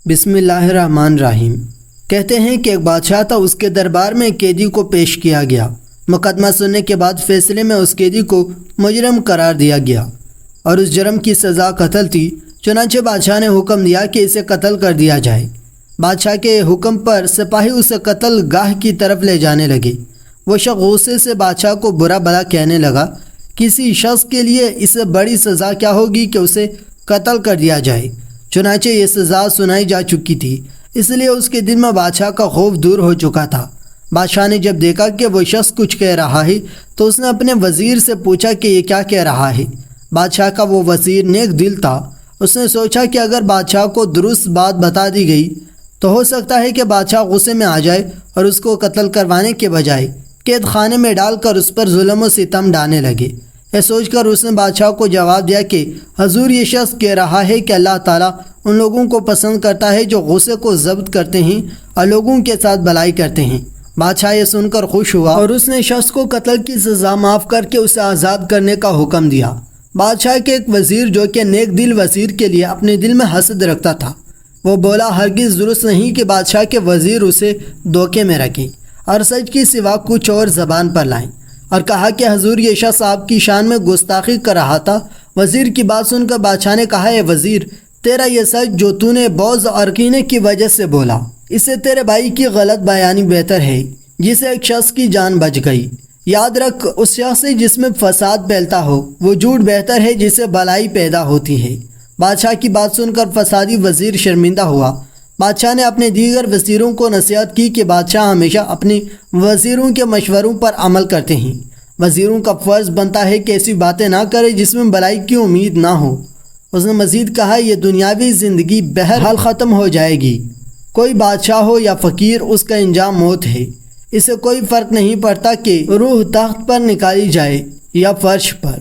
بسم اللہ الرحمن الرحیم۔ کہتے ہیں کہ ایک بادشاہ تھا، اس کے دربار میں ایک قیدی کو پیش کیا گیا۔ مقدمہ سننے کے بعد فیصلے میں اس قیدی کو مجرم قرار دیا گیا اور اس جرم کی سزا قتل تھی۔ چنانچہ بادشاہ نے حکم دیا کہ اسے قتل کر دیا جائے۔ بادشاہ کے حکم پر سپاہی اسے قتل گاہ کی طرف لے جانے لگے۔ وہ شخص غصے سے بادشاہ کو برا بھلا کہنے لگا، کسی شخص کے لیے اس سے بڑی سزا کیا ہوگی کہ اسے قتل کر دیا جائے۔ چنانچہ یہ سزا سنائی جا چکی تھی، اس لیے اس کے دل میں بادشاہ کا خوف دور ہو چکا تھا۔ بادشاہ نے جب دیکھا کہ وہ شخص کچھ کہہ رہا ہے تو اس نے اپنے وزیر سے پوچھا کہ یہ کیا کہہ رہا ہے۔ بادشاہ کا وہ وزیر نیک دل تھا۔ اس نے سوچا کہ اگر بادشاہ کو درست بات بتا دی گئی تو ہو سکتا ہے کہ بادشاہ غصے میں آ جائے اور اس کو قتل کروانے کے بجائے قید خانے میں ڈال کر اس پر ظلم و ستم ڈالنے لگے۔ یہ سوچ کر اس نے بادشاہ کو جواب دیا کہ حضور، یہ شخص کہہ رہا ہے کہ اللہ تعالیٰ ان لوگوں کو پسند کرتا ہے جو غصے کو ضبط کرتے ہیں اور لوگوں کے ساتھ بھلائی کرتے ہیں۔ بادشاہ یہ سن کر خوش ہوا اور اس نے شخص کو قتل کی سزا معاف کر کے اسے آزاد کرنے کا حکم دیا۔ بادشاہ کے ایک وزیر جو کہ نیک دل وزیر کے لیے اپنے دل میں حسد رکھتا تھا، وہ بولا، ہرگز درست نہیں کہ بادشاہ کے وزیر اسے دھوکے میں رکھیں اور سچ کی سوا کچھ اور زبان پر لائیں، اور کہا کہ حضور، یہ شخص آپ کی شان میں گستاخی کر رہا تھا۔ وزیر کی بات سن کر بادشاہ نے کہا، اے وزیر، تیرا یہ سچ جو تو نے بغض اور کینے کی وجہ سے بولا، اس سے تیرے بھائی کی غلط بیانی بہتر ہے جسے ایک شخص کی جان بچ گئی۔ یاد رکھ، اس شخص سے جس میں فساد پھیلتا ہو وہ جھوٹ بہتر ہے جس سے بھلائی پیدا ہوتی ہے۔ بادشاہ کی بات سن کر فسادی وزیر شرمندہ ہوا۔ بادشاہ نے اپنے دیگر وزیروں کو نصیحت کی کہ بادشاہ ہمیشہ اپنے وزیروں کے مشوروں پر عمل کرتے ہیں۔ وزیروں کا فرض بنتا ہے کہ ایسی باتیں نہ کرے جس میں بھلائی کی امید نہ ہو۔ اس نے مزید کہا، یہ دنیاوی زندگی بہرحال ختم ہو جائے گی، کوئی بادشاہ ہو یا فقیر، اس کا انجام موت ہے۔ اسے کوئی فرق نہیں پڑتا کہ روح تخت پر نکالی جائے یا فرش پر۔